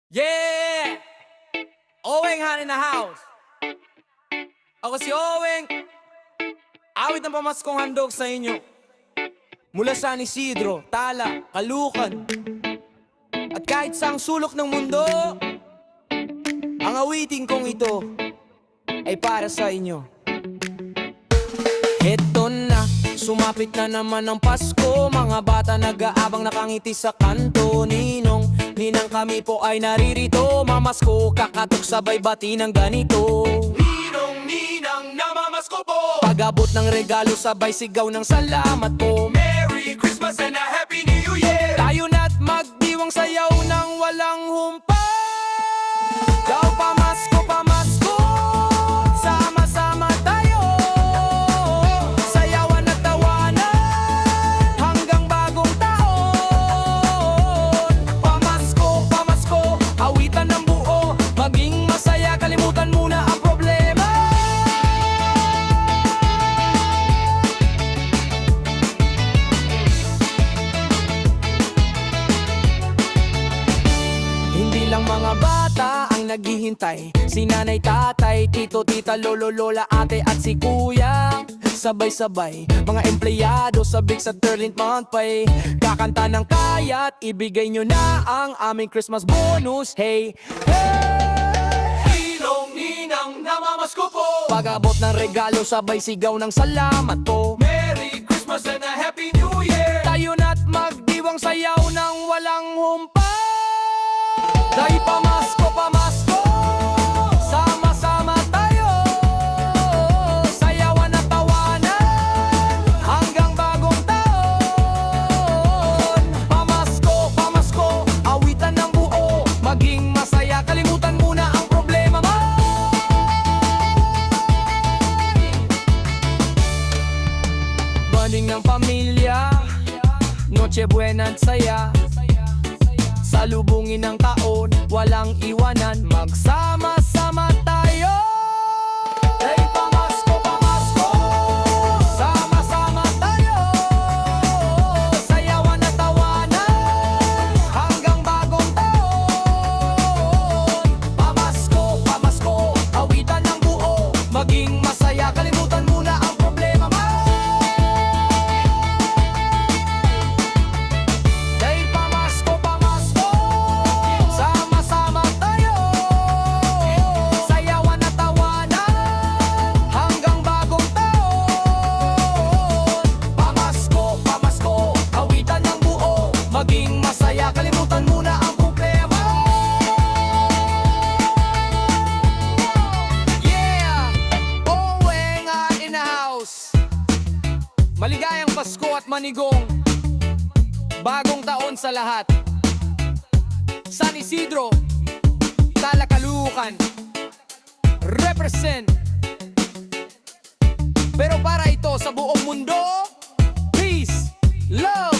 Yeah! Oweng Han in the house. Ako si Oweng. Awit ng pamaskong handog sa inyo. Mula San Isidro, Tala, Caloocan, at kahit saang sulok ng mundo, ang awiting kong ito ay para sa inyo. Eto na, sumapit na naman ang Pasko. Mga bata nag-aabang nakangiti sa kanto. Ninang kami po ay naririto. Mamasko, kakatok sabay bati ng ganito. Ninang, namamasko po. Pag-abot ng regalo sabay sigaw ng salamat po. Merry Christmas and a Happy New Year. Tayo na't magdiwang sayaw ng walang humpay. Daw pamasko, pamasko, sama-sama tayo. Sayawan at tawanan hanggang bagong taon. Pamasko, pamasko, awitan ng buo. Maging masaya, kalimutan muna ang problema. Hindi lang mga bata ang naghihintay, si nanay, tatay, tito, tita, lolo, lola, ate at si kuya. Sabay-sabay, mga empleyado sabik sa 13th month pay. Kakanta ng kaya't ibigay nyo na ang aming Christmas bonus. Hey, hey! Ninang, namamasko po. Pag-abot ng regalo sabay sigaw ng salamat po. Merry Christmas and a Happy New Year. Tayo na't magdiwang sayaw ng walang humpay. Dahil pamasko, pamasko, sama-sama tayo. Sayawan at tawanan hanggang bagong taon. Pamasko, pamasko, awitan ng buo. Maging masaya, kalimutan muna ang problema mo. Banding ng pamilya, Noche Buena at saya. Salubungin ng taon, walang iwanan. Magsama-sama tayo. Hey, pamasko, pamasko, sama-sama tayo. Sayawan at tawanan hanggang bagong taon. Pamasko, pamasko, awitan ng buo. Maging masaya, kalimutan muna ang problema mo. Dahil pamasko, pamasko, sama-sama tayo. Sayawan at tawanan hanggang bagong taon. Pamasko, pamasko, awitan ng buo. Maging masaya, kalimutan muna ang problema. Yeah! Oweng Han in the house. Maligayang Pasko at manigong bagong taon sa lahat. San Isidro, Tala, Caloocan, represent. Pero para ito sa buong mundo, peace, love,